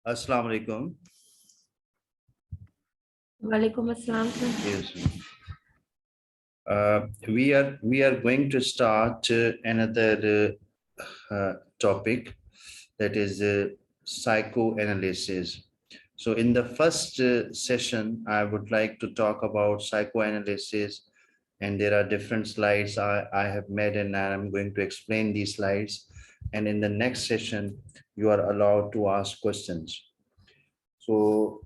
Assalamu alaikum. Walaikum assalam, sir. Yes. We are going to start another topic, that is psychoanalysis. So in the first session, I would like to talk about psychoanalysis, and there are different slides I have made, and I'm going to explain these slides. And in the next session, you are allowed to ask questions. So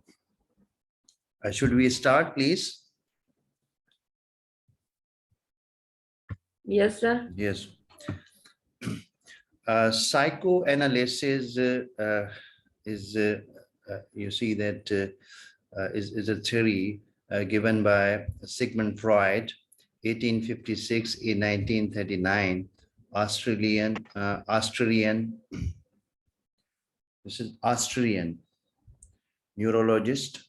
should we start, please? Yes, sir. Yes. Psychoanalysis is, you see that is a theory given by Sigmund Freud, 1856 in 1939, Australian, this is Australian neurologist.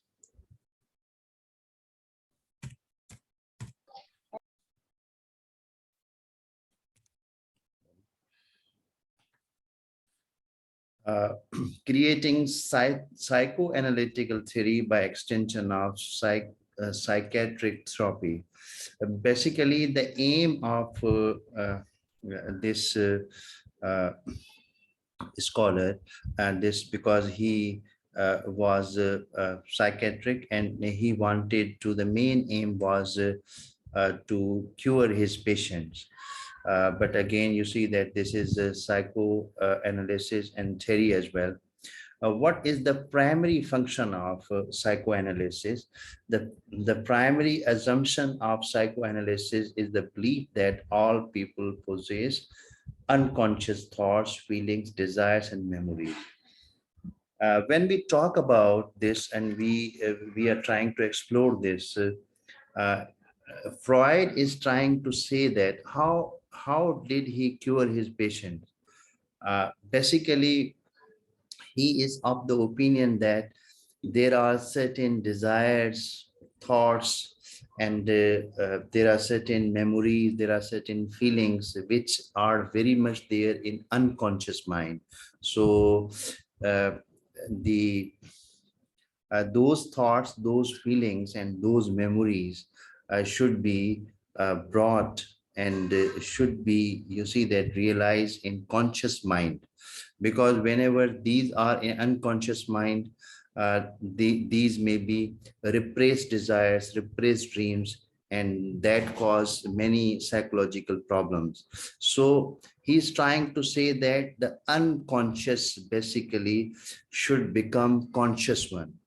Creating psychoanalytical theory by extension of psychiatric therapy. Basically, the aim of this scholar, and this because he was psychiatric, and he wanted to, the main aim was to cure his patients. But again, you see that this is a psychoanalysis and theory as well. What is the primary function of psychoanalysis? The primary assumption of psychoanalysis is the belief that all people possess unconscious thoughts, feelings, desires, and memories. When we talk about this, and we are trying to explore this, uh, Freud is trying to say that how did he cure his patient? Basically, he is of the opinion that there are certain desires, thoughts, and there are certain memories, there are certain feelings which are very much there in unconscious mind. So uh, the those thoughts, those feelings, and those memories should be brought, and should be, you see, that realized in conscious mind, because whenever these are in unconscious mind, these may be repressed desires, repressed dreams, and that cause many psychological problems. So he's trying to say that the unconscious basically should become conscious one.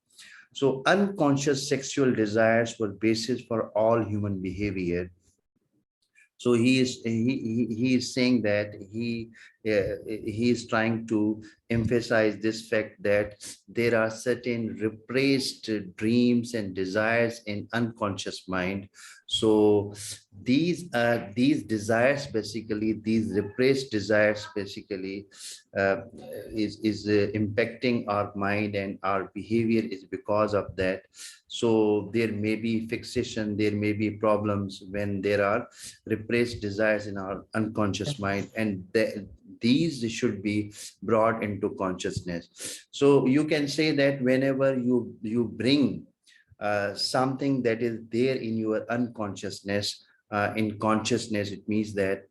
So unconscious sexual desires were basis for all human behavior. So he is saying that he is trying to emphasize this fact that there are certain repressed dreams and desires in unconscious mind. So these desires, basically these repressed desires, basically uh, is impacting our mind, and our behavior is because of that. So there may be fixation, there may be problems when there are repressed desires in our unconscious mind, and these should be brought into consciousness. So you can say that whenever you bring something that is there in your unconsciousness in consciousness, it means that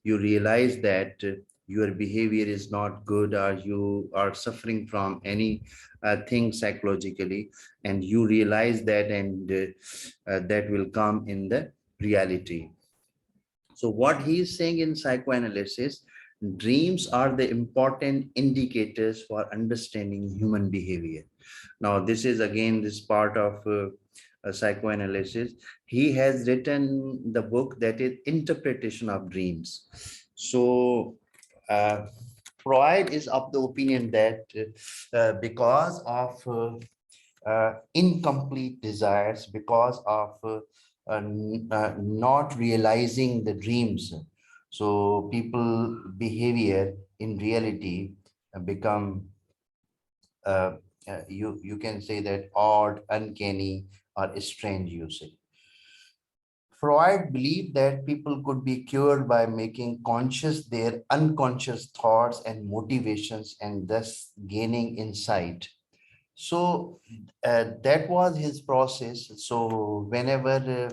you realize that your behavior is not good, or you are suffering from any thing psychologically, and you realize that, and that will come in the reality. So what he is saying in psychoanalysis, dreams are the important indicators for understanding human behavior. Now, this is again this part of psychoanalysis. He has written the book that is Interpretation of Dreams. So Freud is of the opinion that because of incomplete desires, because of not realizing the dreams, so people behavior in reality become you can say that odd, uncanny, or strange, you say. Freud believed that people could be cured by making conscious their unconscious thoughts and motivations, and thus gaining insight. So that was his process. So whenever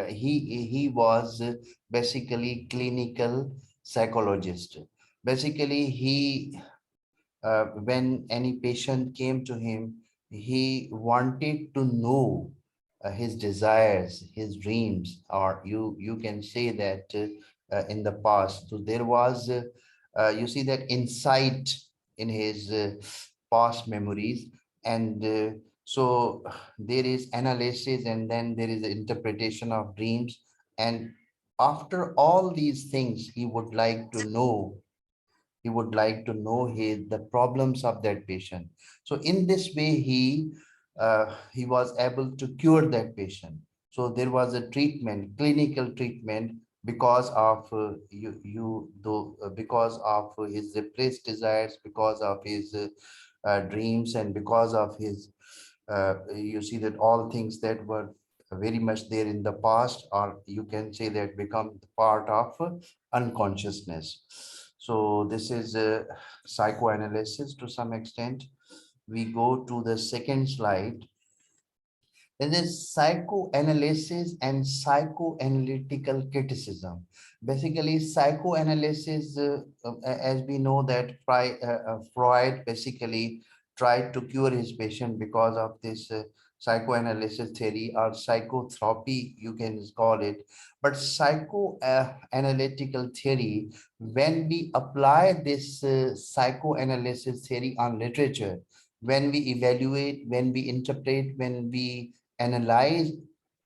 he was basically clinical psychologist. Basically, when any patient came to him, he wanted to know his desires, his dreams, or you can say that in the past. So there was, you see that insight in his past memories, and so there is analysis, and then there is the interpretation of dreams, and after all these things, he would like to know the problems of that patient. So in this way, he was able to cure that patient. So there was a treatment, clinical treatment, because of because of his repressed desires, because of his dreams, and because of his you see that all things that were very much there in the past, or you can say that become part of unconsciousness. So this is psychoanalysis to some extent. We go to the second slide. Then there's psychoanalysis and psychoanalytical criticism. Basically, psychoanalysis, as we know that Freud basically tried to cure his patient because of this psychoanalysis theory, or psychotherapy, you can call it. But psychoanalytical theory, when we apply this psychoanalysis theory on literature, when we evaluate, when we interpret, when we analyze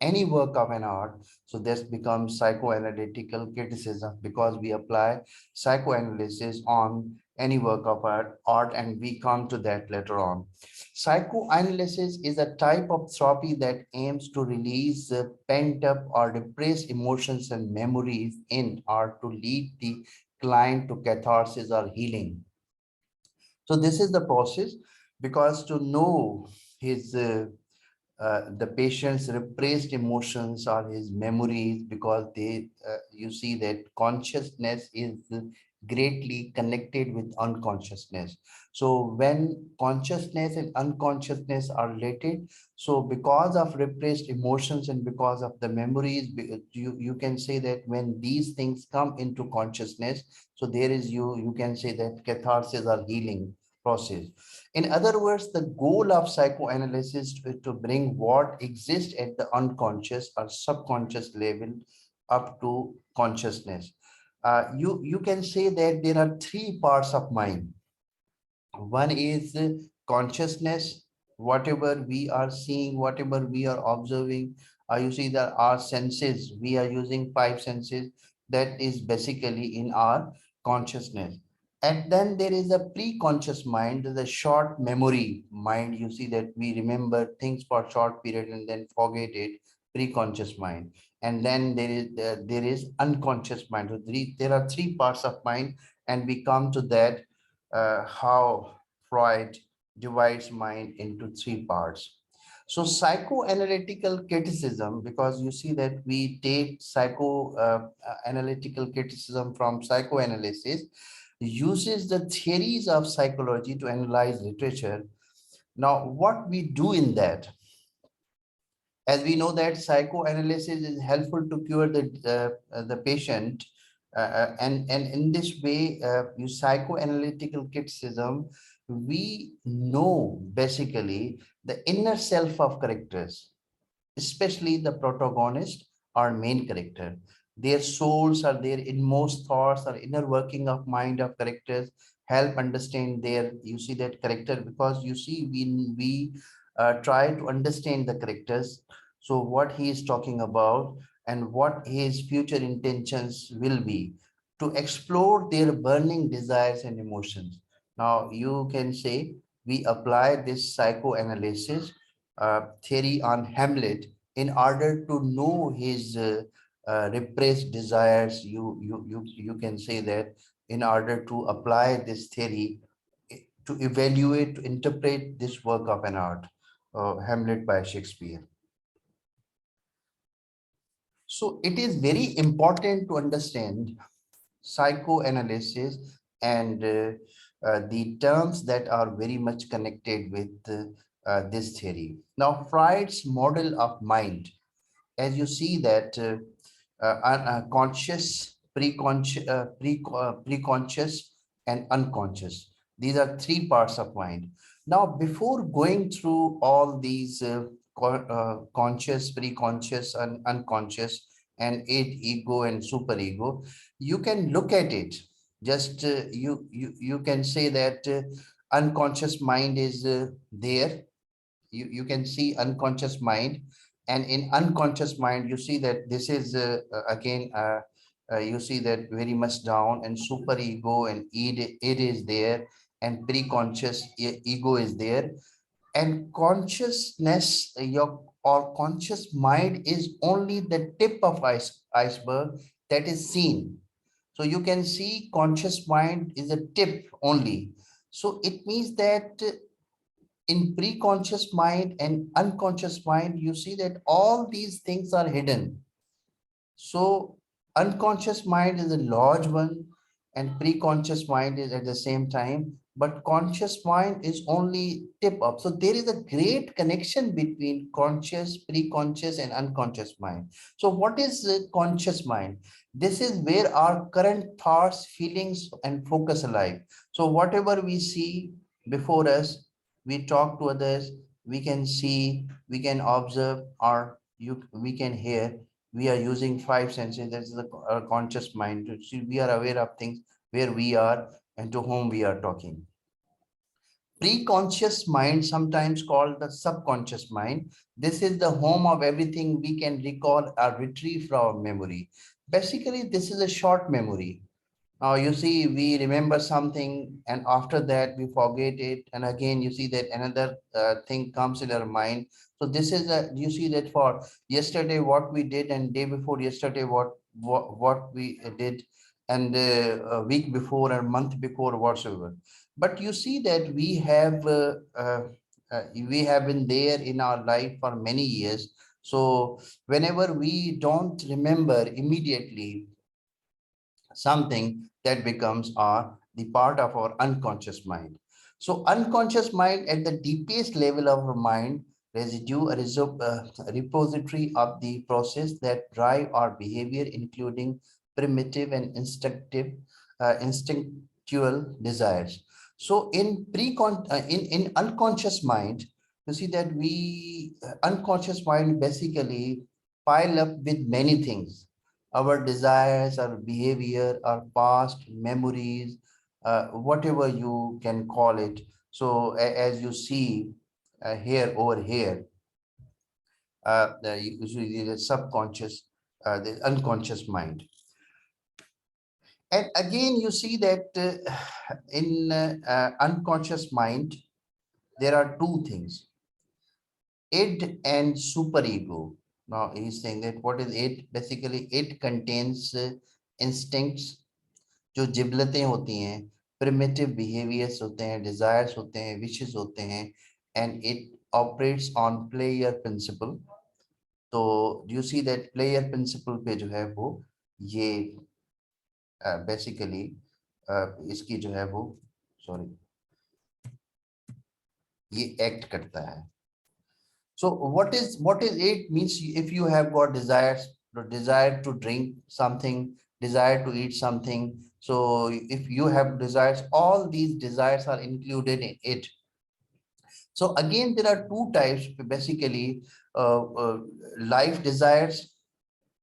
any work of an art, so this becomes psychoanalytical criticism, because we apply psychoanalysis on any work of art, and we come to that later on. Psychoanalysis is a type of therapy that aims to release pent up or repressed emotions and memories in, or to lead the client to catharsis or healing. So this is the process, because to know his the patient's repressed emotions or his memories, because you see that consciousness is greatly connected with unconsciousness. So when consciousness and unconsciousness are related, so because of repressed emotions and because of the memories, you can say that when these things come into consciousness, so there is, you can say that catharsis or healing process. In other words, the goal of psychoanalysis is to bring what exists at the unconscious or subconscious level up to consciousness. You can say that there are three parts of mind. One is consciousness, whatever we are seeing, whatever we are observing. You see that our senses, we are using five senses, that is basically in our consciousness. And then there is a pre-conscious mind, the short memory mind. You see that we remember things for short period and then forget it, pre-conscious mind. And then there is unconscious mind. So there are three parts of mind, and we come to that how Freud divides mind into three parts. So psychoanalytical criticism, because you see that we take psychoanalytical criticism from psychoanalysis, uses the theories of psychology to analyze literature. Now, what we do in that, as we know that psychoanalysis is helpful to cure the patient, and in this way, use psychoanalytical criticism, we know basically the inner self of characters, especially the protagonist or main character. Their souls or their inmost thoughts or inner working of mind of characters help understand their, you see that character, because you see we try to understand the characters. So what he is talking about and what his future intentions will be, to explore their burning desires and emotions. Now you can say we apply this psychoanalysis theory on Hamlet in order to know his repressed desires. You can say that in order to apply this theory, to evaluate, to interpret this work of an art, Hamlet by Shakespeare. So it is very important to understand psychoanalysis and the terms that are very much connected with this theory. Now, Freud's model of mind, as you see that conscious, preconscious, and unconscious. These are three parts of mind. Now, before going through all these conscious, preconscious, and unconscious, and id, ego, and superego, you can look at it. Just you can say that unconscious mind is there. You can see unconscious mind, and in unconscious mind you see that this is again you see that very much down, and super ego and it is there, and pre-conscious ego is there, and consciousness your or conscious mind is only the tip of iceberg that is seen. So you can see conscious mind is a tip only. So it means that in pre-conscious mind and unconscious mind, you see that all these things are hidden. So unconscious mind is a large one, and pre-conscious mind is at the same time, but conscious mind is only tip up. So there is a great connection between conscious, pre-conscious, and unconscious mind. So what is conscious mind? This is where our current thoughts, feelings, and focus alive. So whatever we see before us, we talk to others, we can see, we can observe, or we can hear. We are using five senses. That's the conscious mind to see. We are aware of things, where we are and to whom we are talking. Pre-conscious mind, sometimes called the subconscious mind, this is the home of everything we can recall or retrieve from our memory. Basically, this is a short memory. Now you see, we remember something, and after that we forget it, and again you see that another thing comes in our mind. So this is a, you see that for yesterday what we did, and day before yesterday what we did, and a week before and month before whatsoever. But you see that we have been there in our life for many years. So whenever we don't remember immediately something, that becomes the part of our unconscious mind. So unconscious mind at the deepest level of our mind residue, a repository of the process that drive our behavior, including primitive and instinctual desires. So in unconscious mind, you see that we unconscious mind basically pile up with many things, our desires, our behavior, our past memories, whatever you can call it. So as you see here over here, you see the subconscious, the unconscious mind. And again, you see that in unconscious mind, there are two things, id and superego. Now he's saying that what is it? Basically, it contains instincts, जो जिबलतें होती हैं, primitive behaviors होते हैं, desires होते हैं, wishes होते हैं, and it operates on player principle. तो you see that player principle पे जो है वो ये basically इसकी जो है वो sorry ये act करता है. So what is it means? If you have got desires, the desire to drink something, desire to eat something. So if you have desires, all these desires are included in it. So again, there are two types basically, life desires.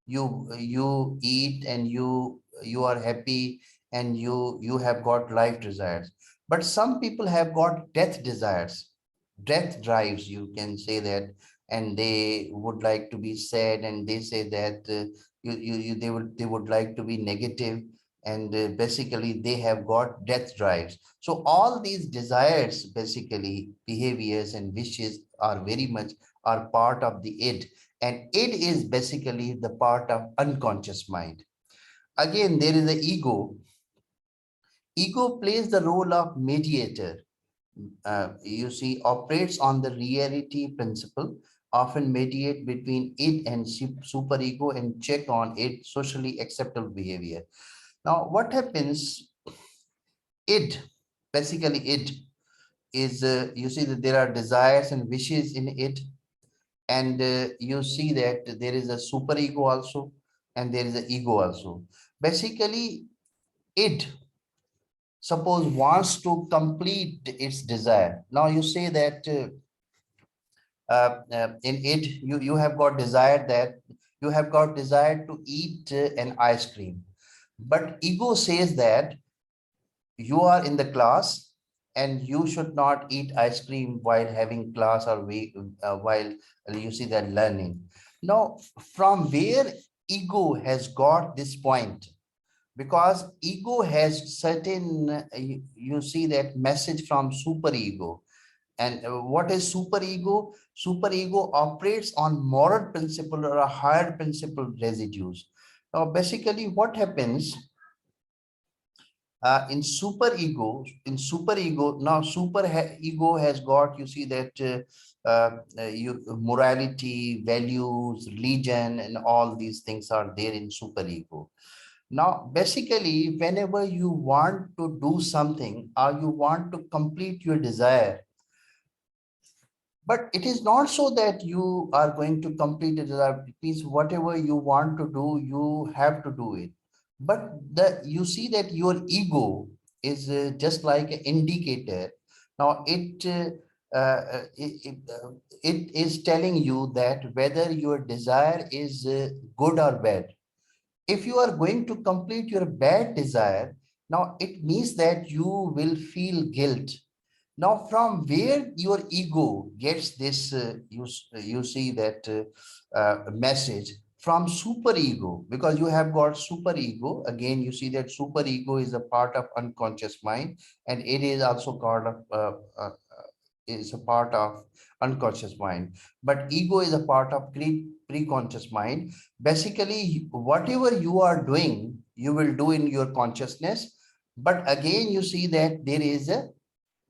You eat and you are happy, and you have got life desires. But some people have got death desires, death drives, you can say that, and they would like to be sad, and they say that they would like to be negative, and basically they have got death drives. So all these desires, basically behaviors and wishes, are very much are part of the id, and it is basically the part of unconscious mind. Again, there is the ego. Ego plays the role of mediator. You see, operates on the reality principle, often mediate between it and superego, and check on it socially acceptable behavior. Now, what happens? It basically it is, you see that there are desires and wishes in it, and you see that there is a superego also, and there is an ego also. Basically, it suppose wants to complete its desire. Now you say that in it you have got desire, that you have got desire to eat an ice cream, but ego says that you are in the class and you should not eat ice cream while having class, or while you see that learning. Now, from where ego has got this point? Because ego has certain, you see that message from superego. And what is superego? Superego operates on moral principle or a higher principle residues. Now, basically, what happens in superego, now ego has got, you see that morality, values, religion, and all these things are there in superego. Now, basically, whenever you want to do something or you want to complete your desire, but it is not so that you are going to complete it. It means whatever you want to do, you have to do it. But you see that your ego is just like an indicator. Now it is telling you that whether your desire is good or bad. If you are going to complete your bad desire, now it means that you will feel guilt. Now, from where your ego gets this, you see that message from superego, because you have got superego. Again, you see that superego is a part of unconscious mind, and it is also called is a part of unconscious mind. But ego is a part of pre-conscious mind. Basically, whatever you are doing, you will do in your consciousness. But again, you see that there is a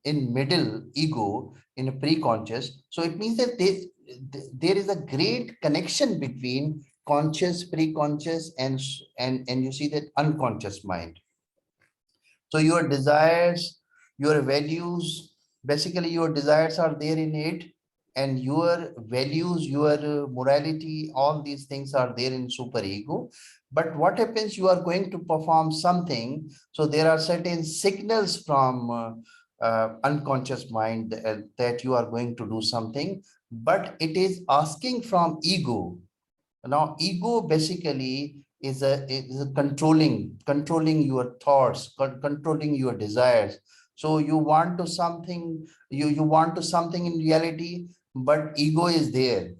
in middle ego in a pre-conscious. So it means that there is a great connection between conscious, pre-conscious, and you see that unconscious mind. So your desires, your values, basically your desires are there in it, and your values, your morality, all these things are there in superego. But what happens, you are going to perform something, so there are certain signals from unconscious mind that you are going to do something, but it is asking from ego. Now, ego basically is a controlling your thoughts, controlling your desires. So you want to something, you want to something in reality, but ego is there.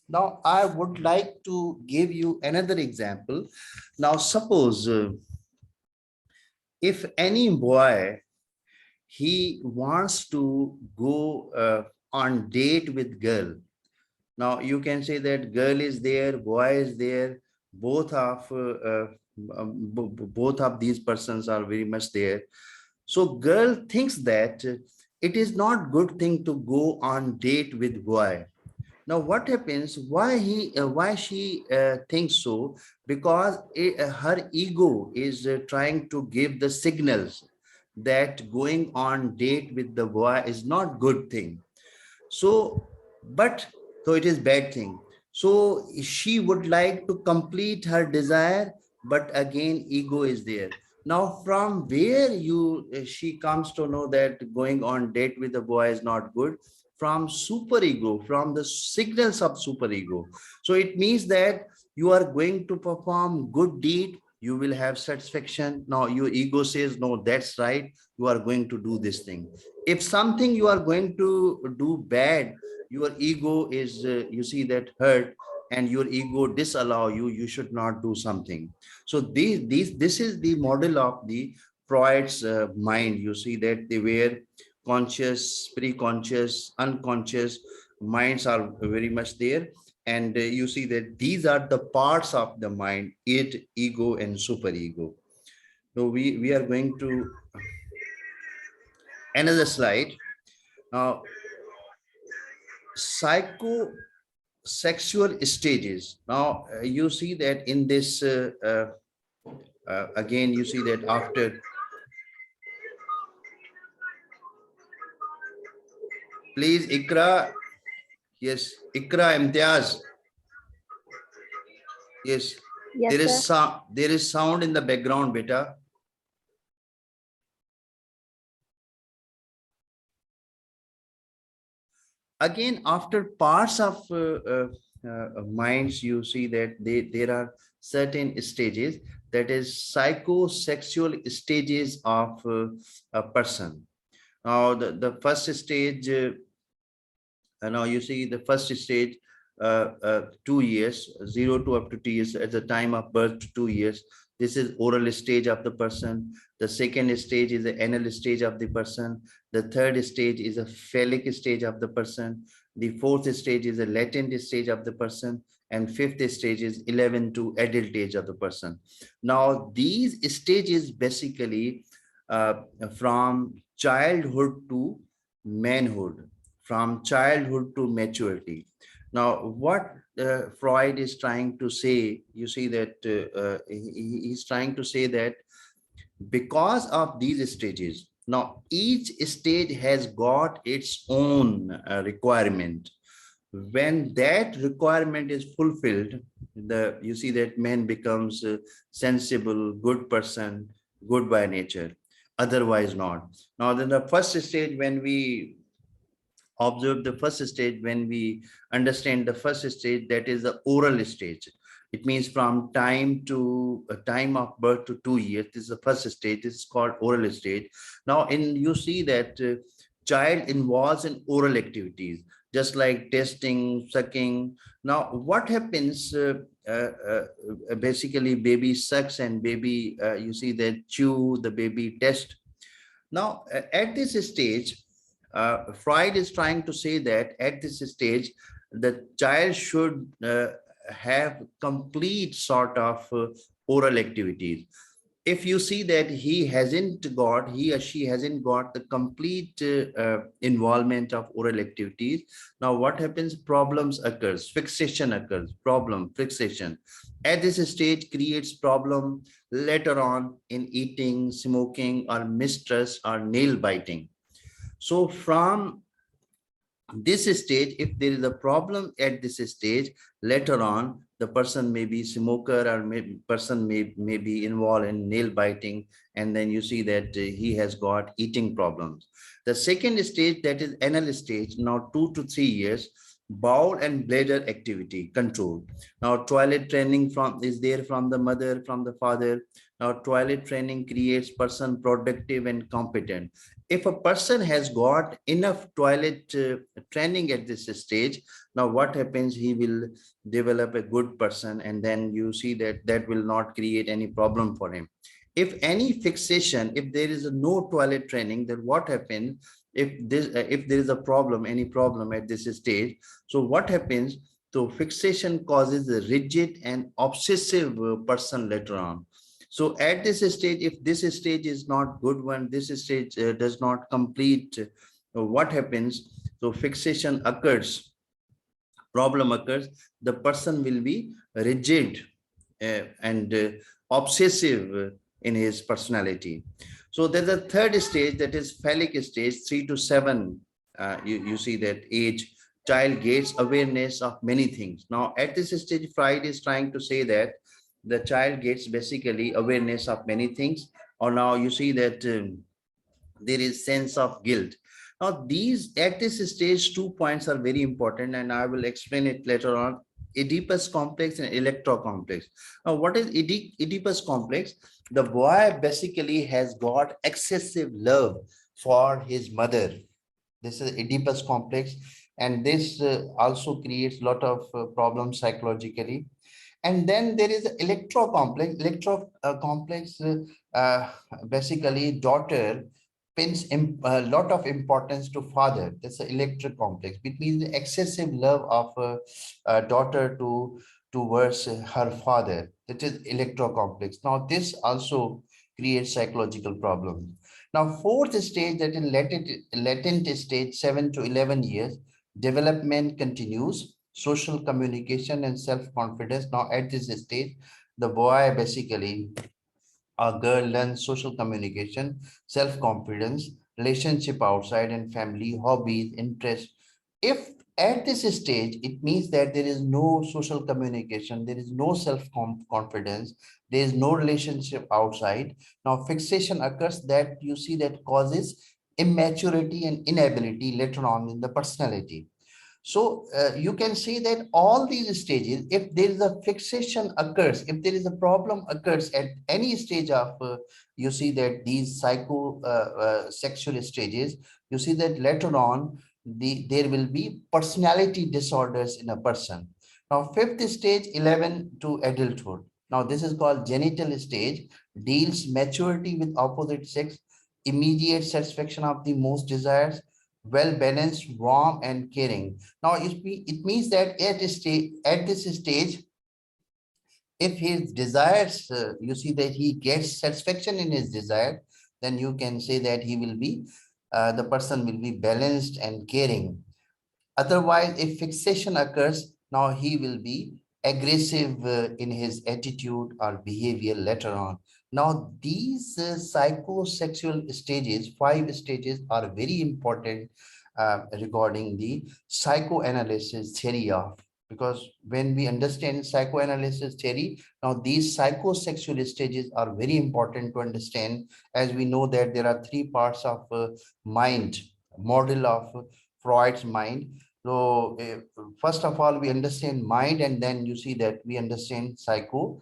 Now, I would like to give you another example. Now, suppose if any boy, he wants to go on date with girl. Now you can say that girl is there, boy is there, both of both of these persons are very much there. So girl thinks that it is not good thing to go on date with boy. Now what happens? Why she thinks so? Because her ego is trying to give the signals that going on date with the boy is not good thing. So, but so it is bad thing. So she would like to complete her desire, but again, ego is there. Now, from where she comes to know that going on date with a boy is not good? From superego, from the signals of superego. So it means that you are going to perform good deed, you will have satisfaction. Now your ego says, no, that's right, you are going to do this thing. If something you are going to do bad, your ego is you see that hurt, and your ego disallow you, you should not do something. So this is the model of the Freud's mind. You see that they were conscious, pre-conscious, unconscious minds are very much there. And you see that these are the parts of the mind: it, ego, and superego. So we are going to another slide. Now, psychosexual stages. Now, you see that in this, again, you see that after Please, Ikra. Yes, Ikra Imtiaz. Yes, Yes, sir. there is sound in the background, beta. Again, after parts of minds, you see that there are certain stages, that is psychosexual stages of a person. Now, the first stage, now you see the first stage, 2 years, 0 to up to 2 years, at the time of birth to 2 years. This is oral stage of the person. The second stage is the anal stage of the person. The third stage is a phallic stage of the person. The fourth stage is a latent stage of the person. And fifth stage is 11 to adult age of the person. Now, these stages basically from childhood to manhood, from childhood to maturity. Now, what Freud is trying to say, you see that he's trying to say that because of these stages, now each stage has got its own requirement. When that requirement is fulfilled, you see that man becomes a sensible, good person, good by nature. Otherwise, not. Now, then the first stage, when we observe the first stage, when we understand the first stage, that is the oral stage. It means from time to a time of birth to 2 years. This is the first stage. This is called oral stage. Now, in you see that child involves in oral activities, just like testing, sucking. Now, what happens? Basically, baby sucks and baby, you see that chew, the baby test. Now, at this stage, Freud is trying to say that at this stage, the child should have complete sort of oral activities. If you see that he or she hasn't got the complete involvement of oral activities, now what happens? Problems occurs, fixation occurs, problem, fixation. At this stage creates problem later on in eating, smoking, or mistrust, or nail biting. So from this stage, if there is a problem at this stage, later on the person may be smoker, or person may be involved in nail biting, and then you see that he has got eating problems. The second stage, that is anal stage, now 2 to 3 years, bowel and bladder activity control. Now toilet training from is there from the mother, from the father. Now toilet training creates person productive and competent. If a person has got enough toilet training at this stage, now what happens? He will develop a good person, and then you see that that will not create any problem for him. If any fixation, if there is no toilet training, then what happens? If there is a problem, any problem at this stage, so what happens? So fixation causes a rigid and obsessive person later on. So at this stage, if this stage is not good one, this stage does not complete, what happens? So fixation occurs, problem occurs, the person will be rigid and obsessive in his personality. So there's a third stage, that is phallic stage, 3 to 7. You see that age, child gains awareness of many things. Now at this stage, Freud is trying to say that the child gets basically awareness of many things. Or now you see that there is sense of guilt. Now these, at this stage, 2 points are very important, and I will explain it later on. Oedipus complex and electro complex. Now what is Oedipus complex? The boy basically has got excessive love for his mother. This is Oedipus complex, and this also creates a lot of problems psychologically. And then there is electro complex. Electro complex, basically daughter pins a lot of importance to father. That's the electric complex, which means the excessive love of a daughter towards her father. That is electro complex. Now this also creates psychological problems. Now fourth stage, that is latent stage, 7 to 11 years, development continues, social communication and self-confidence. Now at this stage, the boy basically, a girl learns social communication, self-confidence, relationship outside and family, hobbies, interests. If at this stage, it means that there is no social communication, there is no self-confidence, there is no relationship outside. Now, fixation occurs that you see that causes immaturity and inability later on in the personality. So you can see that all these stages, if there is a fixation occurs, if there is a problem occurs at any stage of, you see that these sexual stages, you see that later on, there will be personality disorders in a person. Now, fifth stage, 11 to adulthood. Now, this is called genital stage, deals maturity with opposite sex, immediate satisfaction of the most desires, well balanced, warm, and caring. Now, it means that at this stage, if his desires, you see that he gets satisfaction in his desire, then you can say that the person will be balanced and caring. Otherwise, if fixation occurs, now he will be aggressive in his attitude or behavior later on. Now, these psychosexual stages, 5 stages, are very important regarding the psychoanalysis theory of. Because when we understand psychoanalysis theory, now these psychosexual stages are very important to understand, as we know that there are 3 parts of mind, model of Freud's mind. So first of all, we understand mind, and then you see that we understand sexual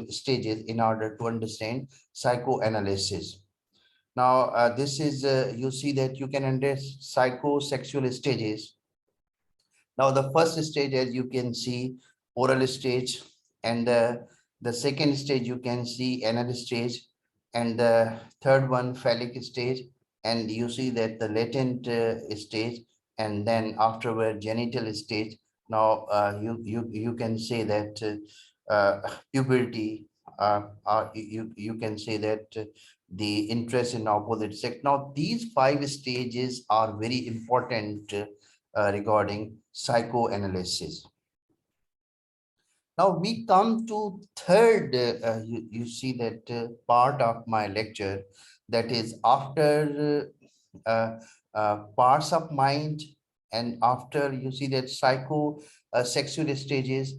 stages in order to understand psychoanalysis. Now, this is, you see that you can understand psychosexual stages. Now, the first stage, as you can see, oral stage, and the second stage, you can see anal stage, and the third one, phallic stage, and you see that the latent stage, and then afterward, genital stage. Now, you can say that puberty, you can say that the interest in opposite sex. Now, these 5 stages are very important regarding psychoanalysis. Now we come to third, you see that part of my lecture, that is after parts of mind, and after you see that sexual stages,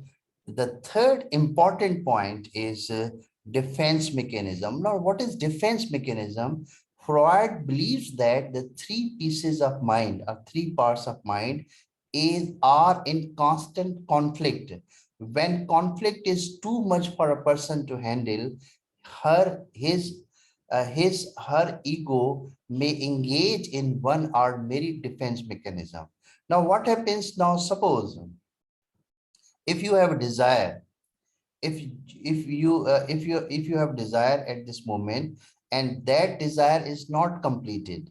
the third important point is defense mechanism. Now, what is defense mechanism? Freud believes that the 3 pieces of mind, or 3 parts of mind, are in constant conflict. When conflict is too much for a person to handle, her ego may engage in one or many defense mechanism. Now, what happens now? Suppose if you have a desire, if you have desire at this moment, and that desire is not completed,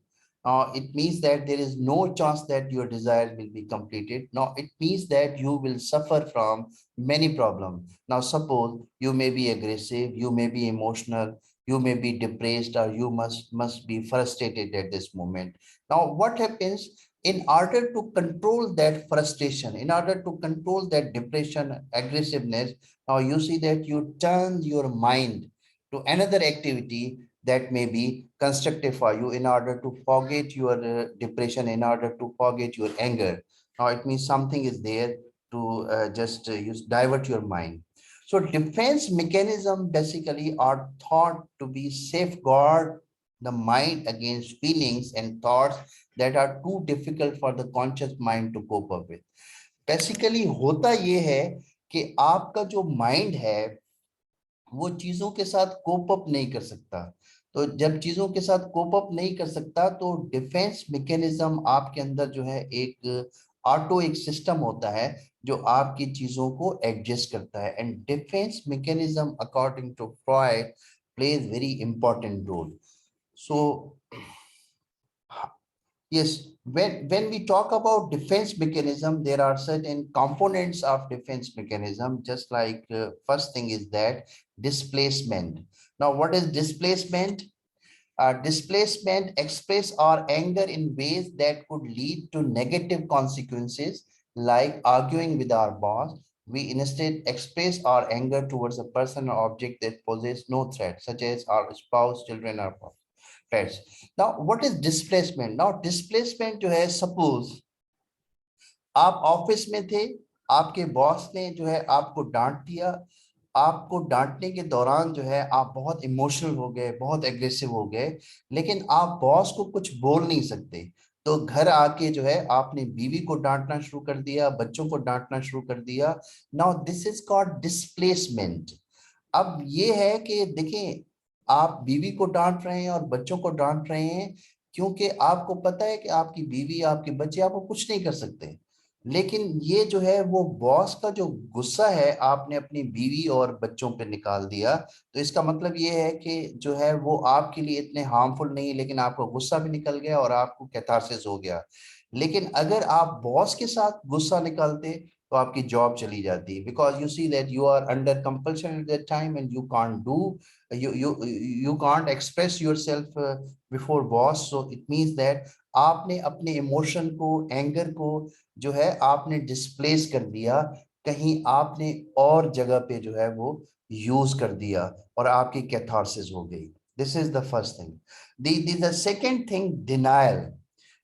it means that there is no chance that your desire will be completed. Now it means that you will suffer from many problems. Now suppose you may be aggressive, you may be emotional, you may be depressed, or you must be frustrated at this moment. Now what happens? In order to control that frustration, in order to control that depression, aggressiveness, now you see that you turn your mind to another activity that may be constructive for you, in order to forget your depression, in order to forget your anger. Now it means something is there to just use divert your mind. So defense mechanism basically are thought to be safeguard the mind against feelings and thoughts that are too difficult for the conscious mind to cope up with. Basically होता ये है कि आपका जो mind है वो चीजों के साथ कोप अप नहीं कर सकता। तो जब चीजों के साथ कोप अप नहीं कर सकता, तो डिफेंस मैकेनिज्म आपके अंदर जो है एक सिस्टम होता है जो आपकी चीजों को एडजस्ट करता है। And defence mechanism according to Freud plays very important role. So yes, when we talk about defense mechanism, there are certain components of defense mechanism, just like first thing is that displacement. Now, what is displacement? Displacement express our anger in ways that could lead to negative consequences, like arguing with our boss. We instead express our anger towards a person or object that poses no threat, such as our spouse, children, or boss. Right. Now what is displacement? Now displacement जो है, suppose आप office में थे, आपके boss ने जो है आपको डांट दिया, आपको डांटने के दौरान जो है आप बहुत इमोशनल हो गए, बहुत एग्रेसिव हो गए, लेकिन आप बॉस को कुछ बोल नहीं सकते। तो घर आके जो है आपने बीवी को डांटना शुरू कर दिया, बच्चों को डांटना शुरू कर दिया। Now this is called displacement. अब ये है कि देखें, आप बीवी को डांट रहे हैं और बच्चों को डांट रहे हैं क्योंकि आपको पता है कि आपकी बीवी, आपके बच्चे आपको कुछ नहीं कर सकते। लेकिन ये जो है वो बॉस का जो गुस्सा है आपने अपनी बीवी और बच्चों पे निकाल दिया। तो इसका मतलब ये है कि जो है वो आपके लिए इतने हार्मफुल नहीं, लेकिन आपका गुस्सा भी निकल गया और आपको कैथारसिस हो गया। लेकिन अगर आप बॉस के साथ गुस्सा निकालते तो आपकी जॉब चली जाती, because you see that you are under compulsion at that time and you can't do, you can't express yourself before boss. So it means that आपने अपने इमोशन को, एंगर को जो है आपने डिस्प्लेस कर दिया, कहीं आपने और जगह पे जो है वो यूज कर दिया और आपकी कैथारसिस हो गई। This is the first thing. The second thing, denial.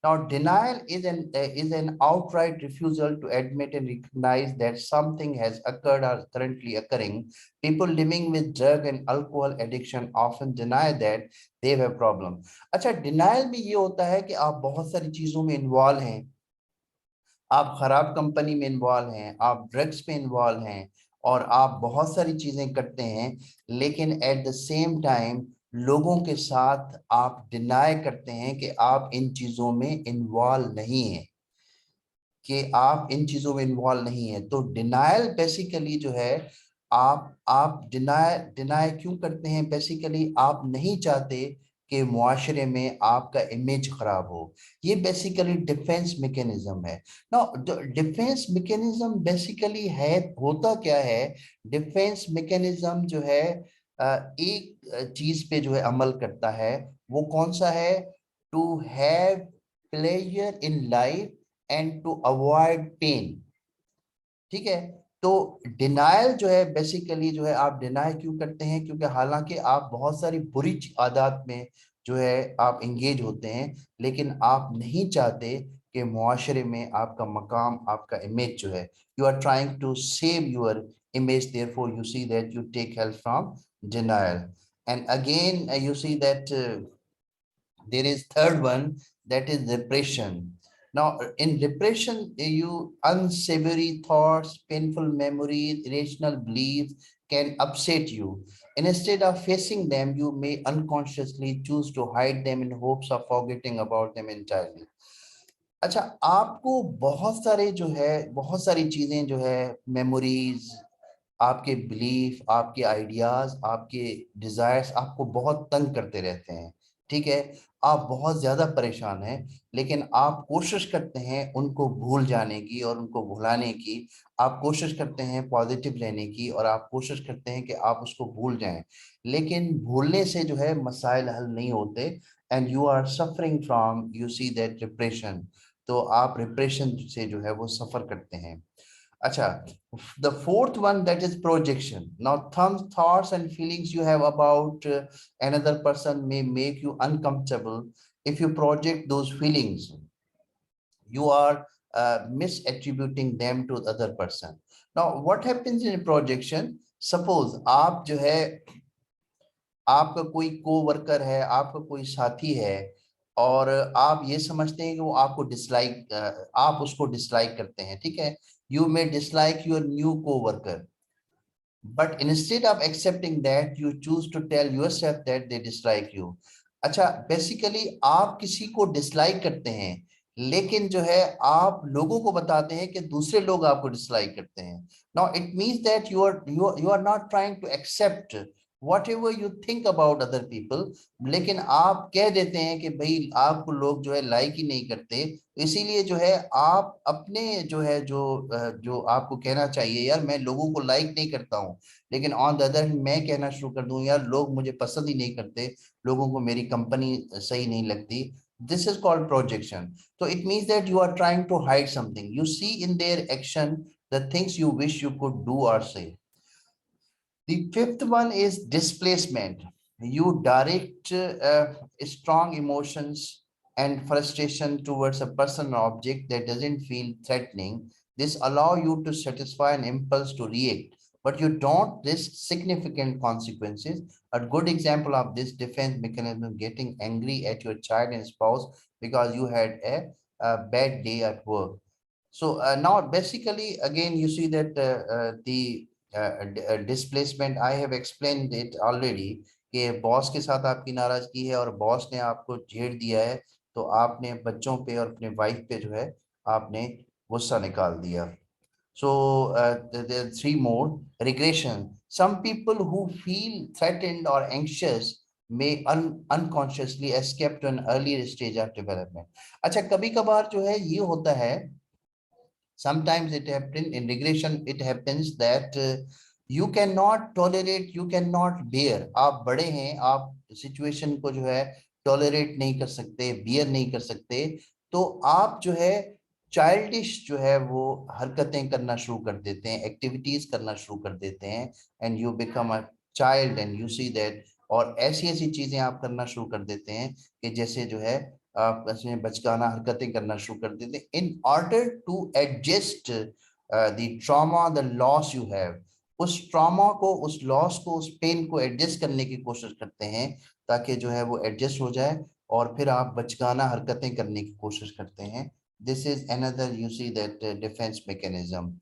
Now, denial is an outright refusal to admit and recognize that something has occurred or currently occurring. People living with drug and alcohol addiction often deny that they have a problem. अच्छा, denial में ये होता है कि आप बहुत सारी चीजों में इन्वॉल्व हैं, आप खराब कंपनी में इन्वॉल्व हैं, आप ड्रग्स में इन्वॉल्व हैं और आप बहुत सारी चीजें करते हैं, लेकिन एट द सेम टाइम लोगों के साथ आप डिनाई करते हैं कि आप इन चीजों में इन्वॉल्व नहीं हैं, कि आप इन चीजों में इन्वॉल्व नहीं है। तो डिनायल बेसिकली जो है, आप डिनाय डिनाय क्यों करते हैं? बेसिकली आप नहीं चाहते कि मुआशरे में आपका इमेज खराब हो। ये बेसिकली डिफेंस मैकेनिज्म है ना। डिफेंस मैकेनिज्म बेसिकली है, होता क्या है? डिफेंस मैकेनिज्म जो है एक चीज पे जो है अमल करता है, वो कौन सा है? To have pleasure in life and to avoid pain. ठीक है। तो डिनायल जो है बेसिकली जो है, आप डिनाई क्यों करते हैं? क्योंकि हालांकि आप बहुत सारी बुरी आदत में जो है आप इंगेज होते हैं, लेकिन आप नहीं चाहते कि मुआशरे में आपका मकाम, आपका इमेज जो है, you are trying to save your image, therefore you see that you take help from denial. And again you see that there is third one, that is repression. Now in repression, you unsavory thoughts, painful memories, irrational beliefs can upset you. Instead of facing them, you may unconsciously choose to hide them in hopes of forgetting about them entirely. अच्छा, आपको बहुत सारे जो है, बहुत सारी चीजें जो है, मेमोरीज, आपके बिलीफ, आपके आइडियाज, आपके डिजायर्स आपको बहुत तंग करते रहते हैं। ठीक है, आप बहुत ज्यादा परेशान हैं, लेकिन आप कोशिश करते हैं उनको भूल जाने की और उनको भुलाने की। आप कोशिश करते हैं पॉजिटिव रहने की और आप कोशिश करते हैं कि आप उसको भूल जाएं, लेकिन भूलने से जो है मसाइल हल नहीं होते, and you are suffering from, you see that depression. तो आप डिप्रेशन से जो है वो सफर करते हैं। अच्छा, the fourth one, that is projection. Now some thoughts and feelings you have about another person may make you uncomfortable. If you project those feelings, you are misattributing them to the other person. Now what happens in projection? Suppose आप जो है, आपका कोई co-worker है, आपका कोई साथी है, और आप ये समझते हैं कि वो आपको डिसलाइक, आप उसको डिसलाइक करते हैं। ठीक है, you may dislike your new coworker, but instead of accepting that, you choose to tell yourself that they dislike you. अच्छा, बेसिकली आप किसी को डिसलाइक करते हैं, लेकिन जो है आप लोगों को बताते हैं कि दूसरे लोग आपको डिसलाइक करते हैं। Now it means that you are not trying to accept whatever you think about other people, लेकिन आप कह देते हैं कि भाई आपको लोग जो है लाइक ही नहीं करते, इसीलिए जो है आप अपने जो है जो आपको कहना चाहिए, यार मैं लोगों को लाइक नहीं करता हूँ, लेकिन ऑन द अदर मैं कहना शुरू कर दूं, यार लोग मुझे पसंद ही नहीं करते, लोगों को मेरी कंपनी सही नहीं लगती। This is called projection. तो it means that you are trying to hide something, you see in their action the things you wish you could do or say. The fifth one is displacement. you direct strong emotions and frustration towards a person or object that doesn't feel threatening. This allow you to satisfy an impulse to react, but you don't risk significant consequences. A good example of this defense mechanism is getting angry at your child and spouse because you had a bad day at work. So now basically again you see that the displacement, I have explained it already, कि boss के साथ आपकी नाराजगी है और boss ने आपको झेड़ दिया है, तो आपने बच्चों पे और अपने वाइफ पे जो है आपने गुस्सा निकाल दिया. So there are three more. Regression. Some people who feel threatened or anxious may unconsciously escape to an earlier stage of development. अच्छा, कभी कभार जो है ये होता है, sometimes it happens in regression, it happens that you cannot tolerate, you cannot bear. आप बड़े हैं, आप सिचुएशन को जो है टॉलरेट नहीं कर सकते, बियर नहीं कर सकते, तो आप जो है चाइल्डिश जो है वो हरकतें करना शुरू कर देते हैं, एक्टिविटीज करना शुरू कर देते हैं, and you become a child and you see that. और ऐसी ऐसी चीजें आप करना शुरू कर देते हैं कि जैसे जो है आप इसमें बचकाना हरकतें करना शुरू कर देते हैं, in order to adjust the trauma, the loss you have. उस ट्रॉमा को, उस लॉस को, उस पेन को एडजस्ट करने की कोशिश करते हैं ताकि जो है वो एडजस्ट हो जाए, और फिर आप बचकाना हरकतें करने की कोशिश करते हैं. This is another you see that defence mechanism.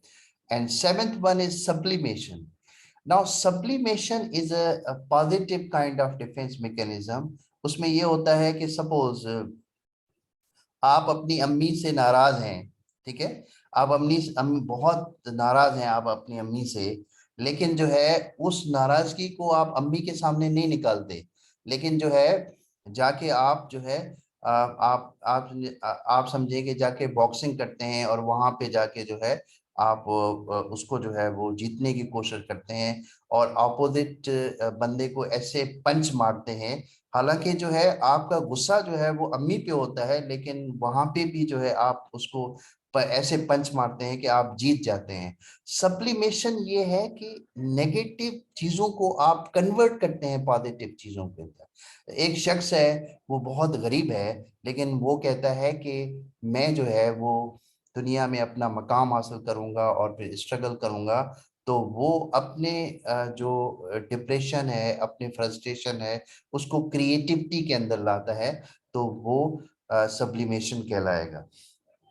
And seventh one is sublimation. Now sublimation is a positive kind of defence mechanism. उसमें ये होता है कि सपोज आप अपनी अम्मी से नाराज हैं, ठीक है, आप अम्मी बहुत नाराज हैं आप अपनी अम्मी से, लेकिन जो है उस नाराजगी को आप अम्मी के सामने नहीं निकालते, लेकिन जो है जाके आप जो है आप समझे कि जाके बॉक्सिंग करते हैं और वहां पे जाके जो है आप उसको जो है वो जीतने की कोशिश करते हैं, और अपोजिट बंदे को ऐसे पंच मारते हैं. हालांकि जो है आपका गुस्सा जो है वो अम्मी पे होता है, लेकिन वहां पे भी जो है आप उसको ऐसे पंच मारते हैं कि आप जीत जाते हैं. सप्लीमेशन ये है कि नेगेटिव चीजों को आप कन्वर्ट करते हैं पॉजिटिव चीजों के अंदर. एक शख्स है, वो बहुत गरीब है, लेकिन वो कहता है कि मैं जो है वो दुनिया में अपना मकाम हासिल करूंगा और फिर स्ट्रगल करूंगा. तो वो अपने जो डिप्रेशन है, अपने फ्रस्ट्रेशन है, उसको क्रिएटिविटी के अंदर लाता है, तो वो सब्लिमेशन कहलाएगा.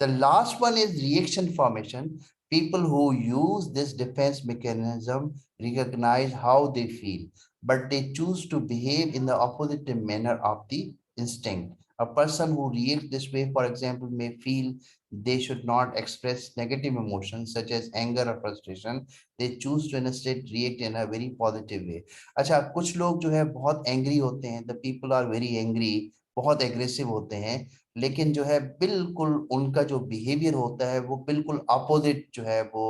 The last one is reaction formation. People who use this defense mechanism recognize how they feel, but they choose to behave in the opposite manner of the instinct. A person who reacts this way, for example, may feel they should not express negative emotions such as anger or frustration. They choose to instead react in a very positive way. अच्छा, कुछ लोग जो है बहुत angry होते हैं, the people are very angry, बहुत aggressive होते हैं, लेकिन जो है बिल्कुल उनका जो बिहेवियर होता है वो बिल्कुल अपोजिट जो है वो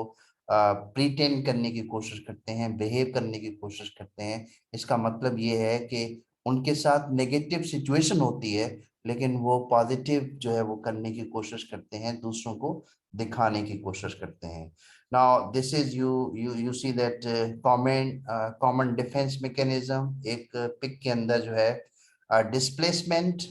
प्रीटेंड करने की कोशिश करते हैं, बिहेव करने की कोशिश करते हैं. इसका मतलब ये है कि उनके साथ नेगेटिव सिचुएशन होती है, लेकिन वो पॉजिटिव जो है वो करने की कोशिश करते हैं, दूसरों को दिखाने की कोशिश करते हैं. Now this is you see that common defence mechanism. एक पिक के अंदर जो है डिस्प्लेसमेंट.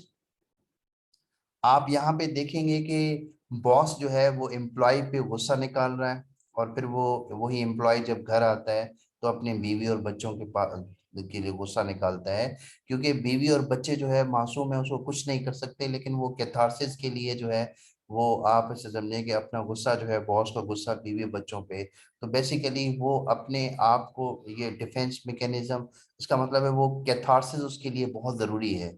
आप यहाँ पे देखेंगे कि बॉस जो है वो एम्प्लॉय पे गुस्सा निकाल रहा है, और फिर वो वही एम्प्लॉय जब घर आता है तो अपने बीवी और बच्चों के पास के लिए गुस्सा निकालता है, क्योंकि बीवी और बच्चे जो है मासूम है, उसको कुछ नहीं कर सकते, लेकिन वो कैथारसिस के लिए जो है वो आप इसे समझे कि अपना गुस्सा जो है, बॉस का गुस्सा बीवी बच्चों पे, तो बेसिकली वो अपने आप को, ये डिफेंस मैकेनिज्म, इसका मतलब है वो कैथारसिस उसके लिए बहुत जरूरी है.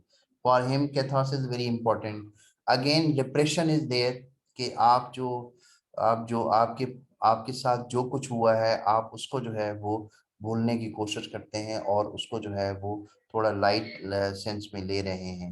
For him catharsis very important. Again depression is there, कि आप जो आपके आपके साथ जो कुछ हुआ है, आप उसको जो है वो भूलने की कोशिश करते हैं और उसको जो है वो थोड़ा लाइट सेंस में ले रहे हैं.